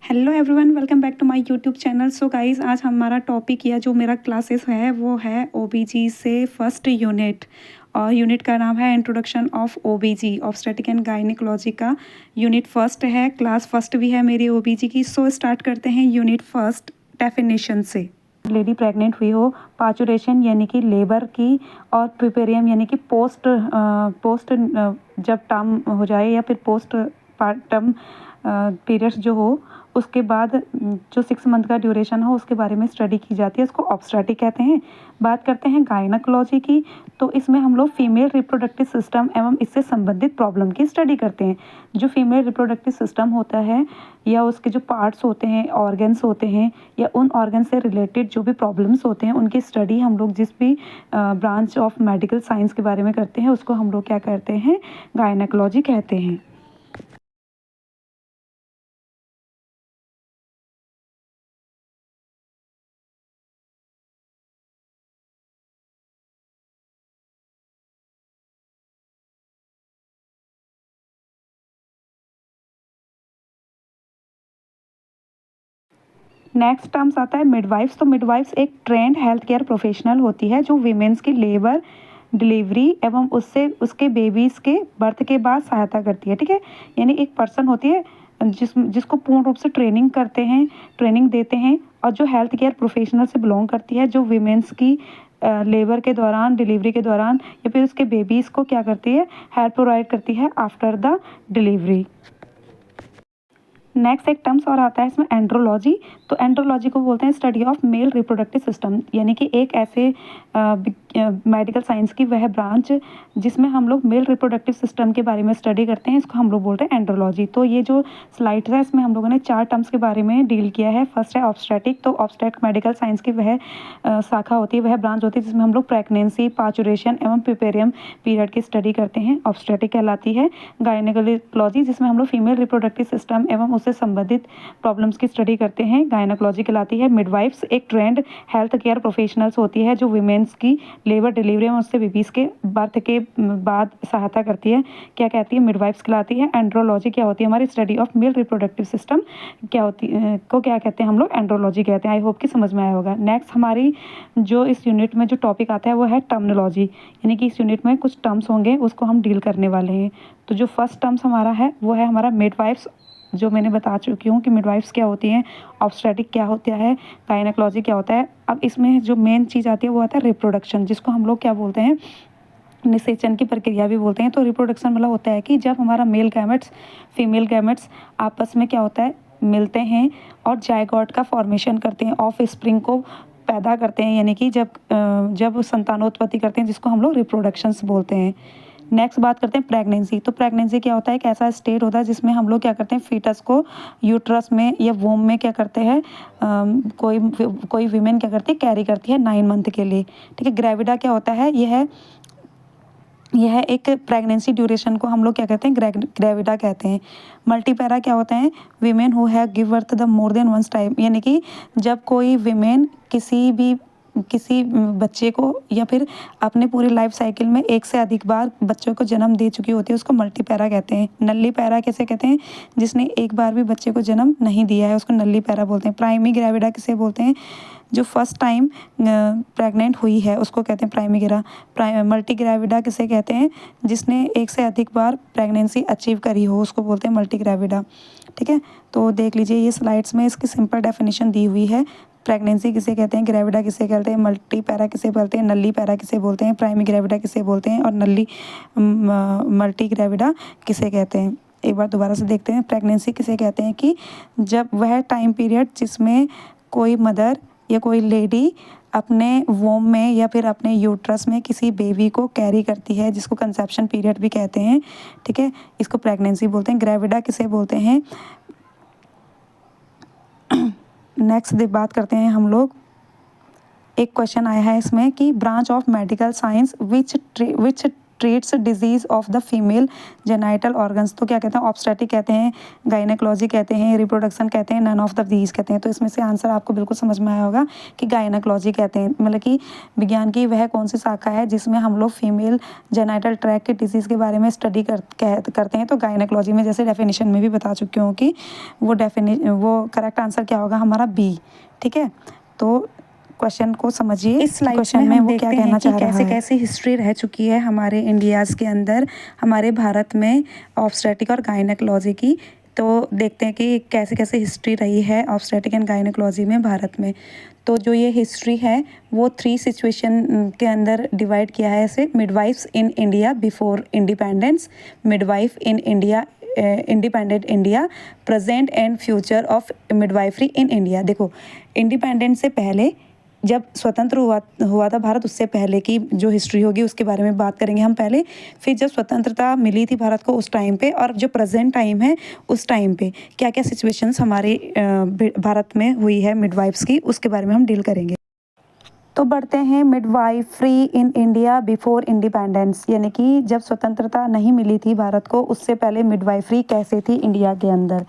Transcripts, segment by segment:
Hello everyone, welcome back to my YouTube channel. So guys, आज हमारा topic या जो मेरा क्लासेस है वो है ओबीजी से फर्स्ट यूनिट, और यूनिट का नाम है introduction of ओबीजी, obstetric and gynaecology का यूनिट फर्स्ट है। क्लास फर्स्ट भी है मेरी ओबीजी की। सो स्टार्ट करते हैं यूनिट फर्स्ट डेफिनेशन से। लेडी प्रेग्नेंट हुई हो, पाचुरेशन यानी कि लेबर की, और प्रिपेरियम यानी कि पोस्ट जब टर्म हो जाए या फिर पोस्ट पार्टम पीरियड्स जो हो, उसके बाद जो 6 मंथ का ड्यूरेशन हो उसके बारे में स्टडी की जाती है, उसको ऑब्स्टेटिक कहते हैं। बात करते हैं गायनकोलॉजी की, तो इसमें हम लोग फीमेल रिप्रोडक्टिव सिस्टम एवं इससे संबंधित प्रॉब्लम की स्टडी करते हैं। जो फीमेल रिप्रोडक्टिव सिस्टम होता है या उसके जो पार्ट्स होते हैं, ऑर्गन्स होते हैं, या उन ऑर्गन से रिलेटेड जो भी प्रॉब्लम्स होते हैं उनकी स्टडी हम लोग जिस भी ब्रांच ऑफ मेडिकल साइंस के बारे में करते हैं उसको हम लोग क्या करते हैं, गायनकोलॉजी कहते हैं। नेक्स्ट टर्म्स आता है मिडवाइफ्स। तो मिडवाइफ्स एक ट्रेंड हेल्थ केयर प्रोफेशनल होती है जो वीमेंस की लेबर, डिलीवरी एवं उससे उसके बेबीज़ के बर्थ के बाद सहायता करती है। ठीक है, यानी एक पर्सन होती है जिसको पूर्ण रूप से ट्रेनिंग देते हैं, और जो हेल्थ केयर प्रोफेशनल से बिलोंग करती है, जो वीमेंस की लेबर के दौरान, डिलीवरी के दौरान या फिर उसके बेबीज़ को क्या करती है, हेल्प प्रोवाइड करती है आफ्टर द डिलीवरी। नेक्स्ट एक टर्म्स और आता है इसमें एंड्रोलॉजी। तो एंड्रोलॉजी को बोलते हैं study of male reproductive system, यानी कि एक ऐसे मेडिकल साइंस की वह ब्रांच जिसमें हम लोग मेल रिप्रोडक्टिव सिस्टम के बारे में स्टडी करते हैं, इसको हम लोग बोलते हैं एंड्रोलॉजी। तो ये जो स्लाइड्स है इसमें हम लोगों ने 4 टर्म्स के बारे में डील किया है। फर्स्ट है ऑब्स्टेटिक। तो ऑब्स्टेटिक मेडिकल साइंस की वह शाखा होती है, वह ब्रांच होती है जिसमें हम लोग प्रेगनेंसी, पाचुरेशन एवं प्रिपेरियम पीरियड की स्टडी करते हैं, ऑब्स्टेटिक कहलाती है। गायनेकोलॉजी जिसमें हम लोग फीमेल रिप्रोडक्टिव सिस्टम एवं उससे संबंधित प्रॉब्लम्स की स्टडी करते हैं, गायनोकोलॉजी कहलाती है। मिडवाइफ्स एक ट्रेंड हेल्थ केयर प्रोफेशनल्स होती है जो वीमेंस की लेबर, डिलीवरी में उससे बेबीज़ के बर्थ के बाद सहायता करती है, क्या कहती है, मिडवाइफ्स कहलाती है। एंड्रोलॉजी क्या होती है, हमारी study of male reproductive system क्या होती को क्या कहते हैं हम लोग, एंड्रोलॉजी कहते हैं। आई होप कि समझ में आया होगा। नेक्स्ट हमारी जो इस यूनिट में जो टॉपिक आता है वो है टर्मिनोलॉजी, यानी कि इस यूनिट में कुछ टर्म्स होंगे उसको हम डील करने वाले हैं। तो जो फर्स्ट टर्म्स हमारा है वो है हमारा मिडवाइफ्स, जो मैंने बता चुकी हूँ कि मिडवाइफ्स क्या होती हैं, ऑब्स्टेटिक क्या होता है, गायनेकोलॉजी क्या होता है। अब इसमें जो मेन चीज़ आती है वो आता है रिप्रोडक्शन, जिसको हम लोग क्या बोलते हैं, निषेचन की प्रक्रिया भी बोलते हैं। तो रिप्रोडक्शन मतलब होता है कि जब हमारा मेल गैमेट्स, फीमेल गैमेट्स आपस में क्या होता है, मिलते हैं और जायगोट का फॉर्मेशन करते हैं, ऑफ स्प्रिंग को पैदा करते हैं, यानी कि जब संतानोत्पत्ति करते हैं, जिसको हम लोग रिप्रोडक्शंस बोलते हैं। नेक्स्ट बात करते हैं प्रेगनेंसी। तो प्रेगनेंसी क्या होता है, एक ऐसा स्टेट होता है जिसमें हम लोग क्या करते हैं, फीटस को यूट्रस में या वोम में क्या करते हैं, कोई वीमेन क्या करती है, कैरी करती है 9 मंथ के लिए। ठीक है। ग्रेविडा क्या होता है, यह एक प्रेगनेंसी ड्यूरेशन को हम लोग क्या कहते हैं, ग्रेविडा कहते हैं। मल्टीपैरा क्या होता है, women who have give birth the more than once time, यानी कि जब कोई वीमेन किसी बच्चे को या फिर अपने पूरी लाइफ साइकिल में एक से अधिक बार बच्चों को जन्म दे चुकी होती है, उसको मल्टीपैरा कहते हैं। नल्ली पैरा कैसे कहते हैं, जिसने एक बार भी बच्चे को जन्म नहीं दिया है उसको नल्ली पैरा बोलते हैं। प्राइमी ग्रेविडा किसे बोलते हैं, जो फर्स्ट टाइम प्रेग्नेंट हुई है उसको कहते हैं प्राइमी ग्रेविडा। मल्टी ग्रेविडा किसे कहते हैं, जिसने एक से अधिक बार प्रेगनेंसी अचीव करी हो उसको बोलते हैं मल्टी ग्रेविडा। ठीक है, तो देख लीजिए ये स्लाइड्स में इसकी सिंपल डेफिनेशन दी हुई है। प्रेगनेंसी किसे कहते हैं, ग्रेविडा किसे कहते हैं, मल्टी पैरा किसे बोलते हैं, नल्ली पैरा किसे बोलते हैं, प्राइमी ग्रेविडा किसे बोलते हैं, और मल्टी ग्रेविडा किसे कहते हैं। एक बार दोबारा से देखते हैं। प्रेगनेंसी किसे कहते हैं कि जब वह टाइम पीरियड जिसमें कोई मदर या कोई लेडी अपने वोम में या फिर अपने यूट्रस में किसी बेबी को कैरी करती है, जिसको कंसेप्शन पीरियड भी कहते हैं। ठीक है, इसको प्रेगनेंसी बोलते हैं। ग्रेविडा किसे बोलते हैं। नेक्स्ट बात करते हैं हम लोग, एक क्वेश्चन आया है इसमें कि branch of medical science which treats disease of the female genital organs. तो क्या कहते हैं, ऑब्स्टेटिक कहते हैं, गायनेकोलॉजी कहते हैं, रिप्रोडक्शन कहते हैं, नन ऑफ द दीज कहते हैं। तो इसमें से आंसर आपको बिल्कुल समझ में आया होगा कि गायनेकोलॉजी कहते हैं, मतलब कि विज्ञान की वह कौन सी शाखा है जिसमें हम लोग फीमेल जेनाइटल ट्रैक्ट के डिजीज़ के बारे में स्टडी करते हैं। तो गायनेकोलॉजी में जैसे डेफिनेशन में भी बता चुकी हूँ कि वो करेक्ट आंसर क्या होगा हमारा बी। ठीक है, तो क्वेश्चन को समझिए। इस स्लाइड क्वेश्चन में में हम वो क्या देखते कहना हैं कि चाह रहा कैसे है। कैसे हिस्ट्री रह चुकी है हमारे इंडियाज़ के अंदर, हमारे भारत में ऑब्स्टेटिक और गायनेकोलॉजी की। तो देखते हैं कि कैसे कैसे हिस्ट्री रही है ऑब्स्टेटिक एंड गायनेकोलॉजी में भारत में। तो जो ये हिस्ट्री है वो 3 सिचुएशन के अंदर डिवाइड किया है ऐसे: midwives in India before independence, midwife in India independent India, present and future of midwifery in India. देखो, इंडिपेंडेंस से पहले जब स्वतंत्र हुआ था भारत, उससे पहले की जो हिस्ट्री होगी उसके बारे में बात करेंगे हम पहले। फिर जब स्वतंत्रता मिली थी भारत को उस टाइम पे, और जो प्रेजेंट टाइम है उस टाइम पे क्या क्या सिचुएशंस हमारे भारत में हुई है मिडवाइफ्स की, उसके बारे में हम डील करेंगे। तो बढ़ते हैं midwifery in India before independence, यानी कि जब स्वतंत्रता नहीं मिली थी भारत को उससे पहले मिडवाइफरी कैसे थी इंडिया के अंदर।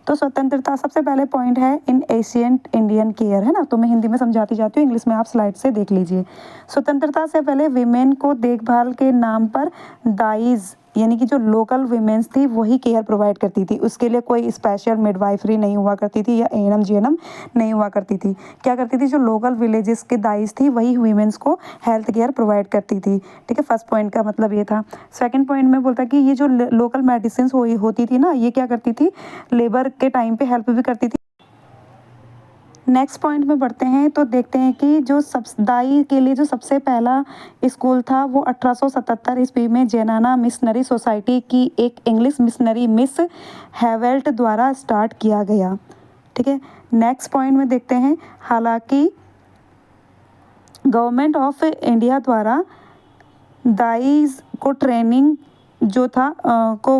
तो स्वतंत्रता सबसे पहले पॉइंट है इन एशियंट इंडियन केयर, है ना। तो मैं हिंदी में समझाती जाती हूँ, इंग्लिश में आप स्लाइड से देख लीजिए। स्वतंत्रता से पहले विमेन को देखभाल के नाम पर दाइज, यानी कि जो लोकल वीमेंस थी वही केयर प्रोवाइड करती थी। उसके लिए कोई स्पेशल मिडवाइफरी नहीं हुआ करती थी या एएनएम जीएनएम नहीं हुआ करती थी। क्या करती थी, जो लोकल विलेजेस के दाइज थी वही वीमेंस को हेल्थ केयर प्रोवाइड करती थी। ठीक है, फर्स्ट पॉइंट का मतलब ये था। सेकंड पॉइंट में बोलता कि ये जो लोकल मेडिसिन होती थी ना, ये क्या करती थी, लेबर के टाइम पे हेल्प भी करती थी। नेक्स्ट पॉइंट में बढ़ते हैं तो देखते हैं कि जो दाई के लिए जो सबसे पहला स्कूल था वो 1877 ईस्वी में जेनाना मिशनरी सोसाइटी की एक इंग्लिश मिशनरी मिस हैवेल्ट द्वारा स्टार्ट किया गया। ठीक है, नेक्स्ट पॉइंट में देखते हैं, हालांकि गवर्नमेंट ऑफ इंडिया द्वारा दाइज को ट्रेनिंग जो था को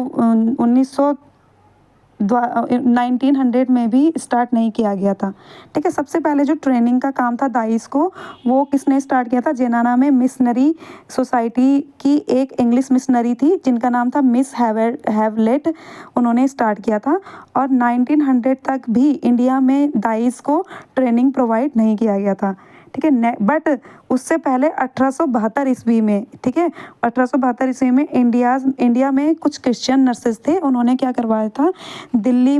1900 में भी स्टार्ट नहीं किया गया था। ठीक है, सबसे पहले जो ट्रेनिंग का काम था दाइस को, वो किसने स्टार्ट किया था, जेनाना में मिशनरी सोसाइटी की एक इंग्लिश मिशनरी थी जिनका नाम था मिस हैवलेट, उन्होंने स्टार्ट किया था। और 1900 तक भी इंडिया में दाइस को ट्रेनिंग प्रोवाइड नहीं किया गया था। ठीक है, बट उससे पहले 1872 ईस्वी में, ठीक है, 1872 ईस्वी में इंडिया में कुछ क्रिश्चियन नर्सेस थे, उन्होंने क्या करवाया था, दिल्ली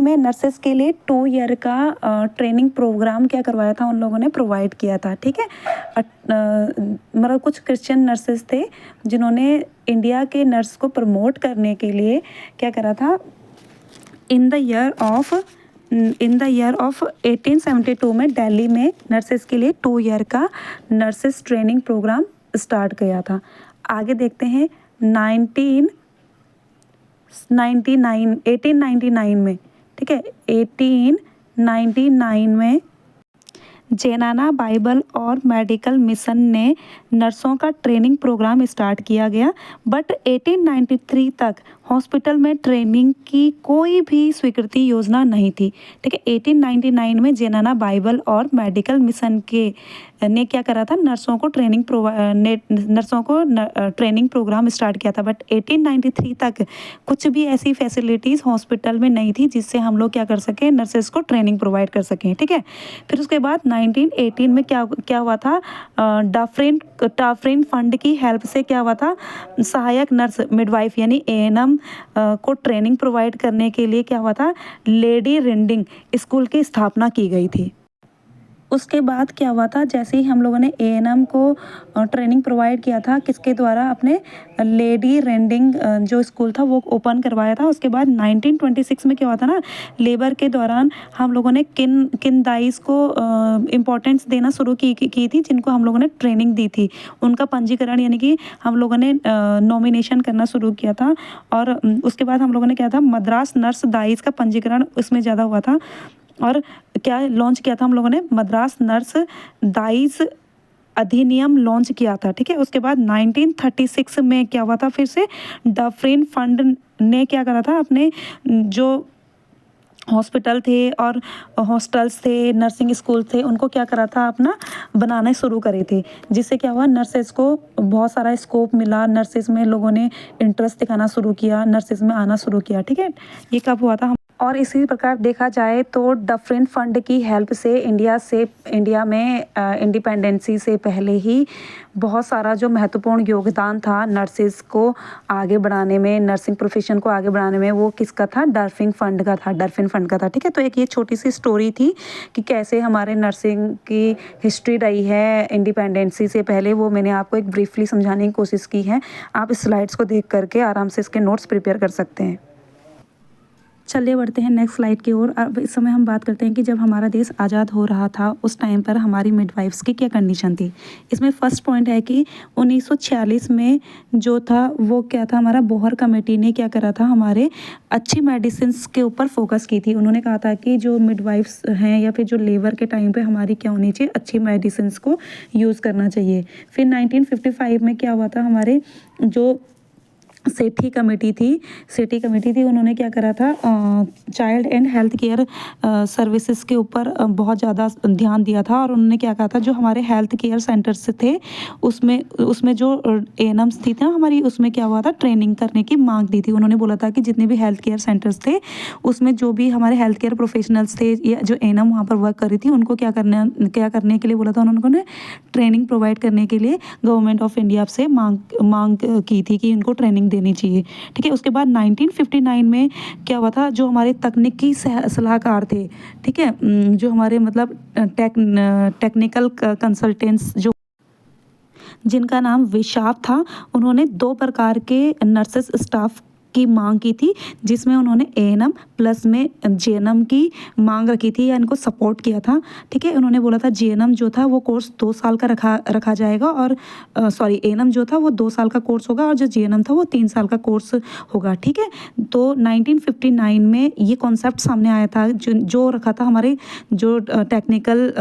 में नर्सेस के लिए 2 ईयर का ट्रेनिंग प्रोग्राम क्या करवाया था, उन लोगों ने प्रोवाइड किया था। ठीक है, मतलब कुछ क्रिश्चियन नर्सेस थे जिन्होंने इंडिया के नर्स को प्रमोट करने के लिए क्या करा था, इन द ईयर ऑफ 1872 में दिल्ली में नर्सेस के लिए 2 ईयर का नर्सेस ट्रेनिंग प्रोग्राम स्टार्ट किया था। आगे देखते हैं 1899 में, ठीक है, 1899 में जेनाना बाइबल और मेडिकल मिशन ने नर्सों का ट्रेनिंग प्रोग्राम स्टार्ट किया गया, बट 1893 तक हॉस्पिटल में ट्रेनिंग की कोई भी स्वीकृति योजना नहीं थी। ठीक है, 1899 में जेनाना बाइबल और मेडिकल मिशन ने क्या करा था, नर्सों को ट्रेनिंग प्रोग्राम स्टार्ट किया था, बट 1893 तक कुछ भी ऐसी फैसिलिटीज़ हॉस्पिटल में नहीं थी जिससे हम लोग क्या कर सकें, नर्सेस को ट्रेनिंग प्रोवाइड कर सकें। ठीक है, फिर उसके बाद 1918 में क्या हुआ था, टाफरिन फंड की हेल्प से क्या हुआ था, सहायक नर्स मिडवाइफ यानी एएनएम को ट्रेनिंग प्रोवाइड करने के लिए क्या हुआ था, लेडी रेंडिंग स्कूल की स्थापना की गई थी। उसके बाद क्या हुआ था, जैसे ही हम लोगों ने एएनएम को ट्रेनिंग प्रोवाइड किया था, किसके द्वारा, अपने लेडी रेंडिंग जो स्कूल था वो ओपन करवाया था। उसके बाद 1926 में क्या हुआ था ना, लेबर के दौरान हम लोगों ने किन दाइस को इम्पोर्टेंस देना शुरू की थी, जिनको हम लोगों ने ट्रेनिंग दी थी, उनका पंजीकरण यानी कि हम लोगों ने नॉमिनेशन करना शुरू किया था। और उसके बाद हम लोगों ने क्या था, मद्रास नर्स दाइस का पंजीकरण उसमें ज़्यादा हुआ था। और क्या लॉन्च किया था हम लोगों ने, मद्रास नर्स दाइस अधिनियम लॉन्च किया था। ठीक है, उसके बाद 1936 में क्या हुआ था, फिर से डफरिन फंड ने क्या करा था, अपने जो हॉस्पिटल थे और हॉस्टल्स थे, नर्सिंग स्कूल थे, उनको क्या करा था अपना बनाने शुरू करे थे, जिससे क्या हुआ नर्सेस को बहुत सारा स्कोप मिला, नर्सेस में लोगों ने इंटरेस्ट दिखाना शुरू किया, नर्सेस में आना शुरू किया। ठीक है, ये कब हुआ था? और इसी प्रकार देखा जाए तो डफरिन फंड की हेल्प से इंडिया में इंडिपेंडेंसी से पहले ही बहुत सारा जो महत्वपूर्ण योगदान था नर्सेस को आगे बढ़ाने में, नर्सिंग प्रोफेशन को आगे बढ़ाने में, वो किसका था? डफरिन फंड का था। ठीक है, तो एक ये छोटी सी स्टोरी थी कि कैसे हमारे नर्सिंग की हिस्ट्री रही है इंडिपेंडेंसी से पहले, वो मैंने आपको एक ब्रीफली समझाने की कोशिश की है। आप इस स्लाइड्स को देख करके आराम से इसके नोट्स प्रिपेयर कर सकते हैं। चलिए बढ़ते हैं नेक्स्ट स्लाइड की ओर। अब इस समय हम बात करते हैं कि जब हमारा देश आज़ाद हो रहा था उस टाइम पर हमारी मिडवाइफ्स की क्या कंडीशन थी। इसमें फर्स्ट पॉइंट है कि 1946 में जो था वो क्या था, हमारा बोहर कमेटी ने क्या करा था, हमारे अच्छी मेडिसिन के ऊपर फोकस की थी। उन्होंने कहा था कि जो मिडवाइफ्स हैं या फिर जो लेबर के टाइम पे हमारी क्या होनी चाहिए, अच्छी मेडिसिन को यूज़ करना चाहिए। फिर 1955 में क्या हुआ था, हमारे जो सेठी कमेटी थी, उन्होंने क्या करा था, child and health care services के ऊपर बहुत ज़्यादा ध्यान दिया था। और उन्होंने क्या कहा था, जो हमारे हेल्थ केयर सेंटर्स थे उसमें जो एएनएम्स थी ना हमारी, उसमें क्या हुआ था, ट्रेनिंग करने की मांग दी थी। उन्होंने बोला था कि जितने भी हेल्थ केयर सेंटर्स थे उसमें जो भी हमारे हेल्थ केयर प्रोफेशनल्स थे या जो एएनएम वहाँ पर वर्क कर रही थी, उनको क्या करने के लिए बोला था, उन्होंने ट्रेनिंग प्रोवाइड करने के लिए गवर्नमेंट ऑफ इंडिया से मांग की थी कि इनको ट्रेनिंग देनी चाहिए। ठीक है, उसके बाद 1959 में क्या हुआ था, जो हमारे तकनीकी सलाहकार थे, ठीक है, जो हमारे मतलब टेक्निकल कंसल्टेंट्स जो जिनका नाम विशाप था, उन्होंने 2 प्रकार के नर्सेस स्टाफ की मांग की थी, जिसमें उन्होंने एएनएम प्लस में जेएनएम की मांग रखी थी या इनको सपोर्ट किया था। ठीक है, उन्होंने बोला था जेएनएम जो था वो कोर्स 2 साल का रखा जाएगा और एएनएम जो था वो 2 साल का कोर्स होगा और जो जेएनएम था वो 3 साल का कोर्स होगा। ठीक है, तो 1959 में ये कॉन्सेप्ट सामने आया था, जो रखा था हमारे जो टेक्निकल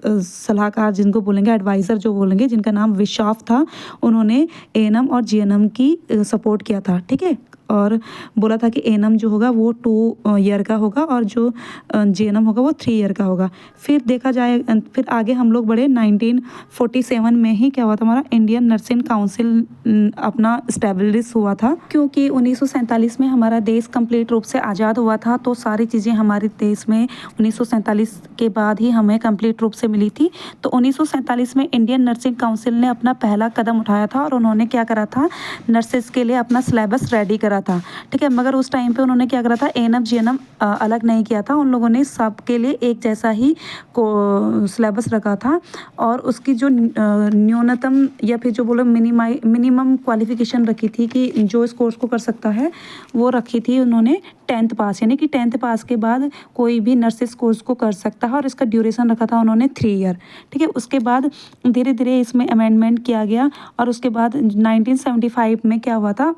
सलाहकार जिनको बोलेंगे, एडवाइज़र जो बोलेंगे, जिनका नाम विशाफ था, उन्होंने एएनएम और जेएनएम की सपोर्ट किया था। ठीक है, और बोला था कि एएनएम जो होगा वो 2 ईयर का होगा और जो जेएनएम होगा वो 3 ईयर का होगा। फिर देखा जाए, फिर आगे हम लोग बढ़े 1947 में ही क्या हुआ था, हमारा इंडियन नर्सिंग काउंसिल अपना इस्टेब्लिश हुआ था। क्योंकि 1947 में हमारा देश कंप्लीट रूप से आज़ाद हुआ था, तो सारी चीज़ें हमारे देश में 1947 के बाद ही हमें कंप्लीट रूप से मिली थी। तो 1947 में इंडियन नर्सिंग काउंसिल ने अपना पहला कदम उठाया था और उन्होंने क्या करा था, नर्सेस के लिए अपना सिलेबस रेडी करा था। ठीक है, मगर उस टाइम पे उन्होंने क्या करा था, एएनएम जेएनएम अलग नहीं किया था, उन लोगों ने सबके लिए एक जैसा ही सिलेबस रखा था। और उसकी जो न्यूनतम या फिर जो बोलो मिनिमम क्वालिफिकेशन रखी थी कि जो इस कोर्स को कर सकता है, वो रखी थी उन्होंने 10th पास, यानी कि 10th पास के बाद कोई भी नर्सिस कोर्स को कर सकता है। और इसका ड्यूरेशन रखा था उन्होंने 3 ईयर। ठीक है, उसके बाद धीरे धीरे इसमें अमेंडमेंट किया गया और उसके बाद 1975 में क्या हुआ था,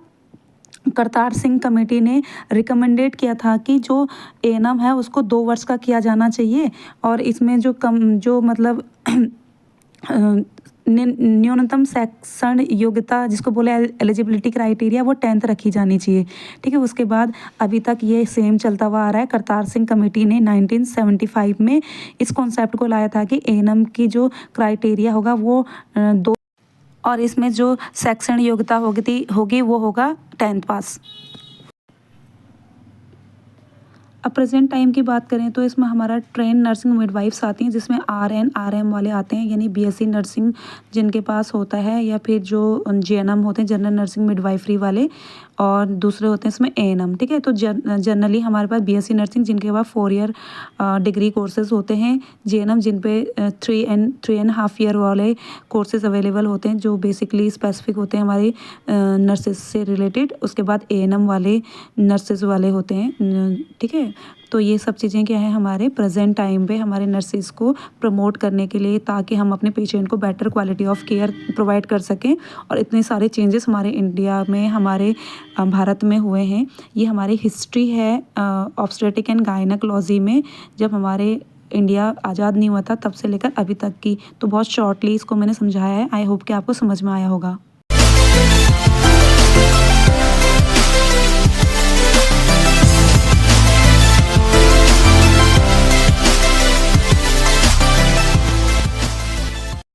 करतार सिंह कमेटी ने रिकमेंडेड किया था कि जो एएनएम है उसको 2 वर्ष का किया जाना चाहिए और इसमें जो मतलब न्यूनतम शैक्षण योग्यता जिसको बोले एलिजिबिलिटी क्राइटेरिया, वो 10th रखी जानी चाहिए। ठीक है, उसके बाद अभी तक ये सेम चलता हुआ आ रहा है। करतार सिंह कमेटी ने 1975 में इस कॉन्सेप्ट को लाया था कि एएनएम की जो क्राइटेरिया होगा वो 2 और इसमें जो शैक्षणिक योग्यता होगी वो होगा 10th पास। अब प्रेजेंट टाइम की बात करें तो इसमें हमारा ट्रेन नर्सिंग मिडवाइफ्स आती हैं, जिसमें आरएन आरएम वाले आते हैं, यानी बीएससी नर्सिंग जिनके पास होता है, या फिर जो जेएनएम होते हैं, जनरल नर्सिंग मिडवाइफरी वाले, और दूसरे होते हैं इसमें एएनएम। ठीक है, तो जनरली हमारे पास बीएससी नर्सिंग जिनके पास 4 ईयर डिग्री कोर्सेज होते हैं, जेएनएम जिन पे 3.5 ईयर वाले कोर्सेज अवेलेबल होते हैं, जो बेसिकली स्पेसिफिक होते हैं हमारे नर्सेज से रिलेटेड। उसके बाद एएनएम वाले नर्सेज वाले होते हैं। ठीक है, तो ये सब चीज़ें क्या है हमारे प्रेजेंट टाइम पे हमारे नर्सेज को प्रमोट करने के लिए, ताकि हम अपने पेशेंट को better quality of care provide कर सकें। और इतने सारे चेंजेस हमारे इंडिया में, हमारे भारत में हुए हैं। ये हमारी हिस्ट्री है ऑब्स्टेट्रिक एंड गायनेकोलॉजी में, जब हमारे इंडिया आज़ाद नहीं हुआ था तब से लेकर अभी तक की। तो बहुत शॉर्टली इसको मैंने समझाया है। आई होप कि आपको समझ में आया होगा।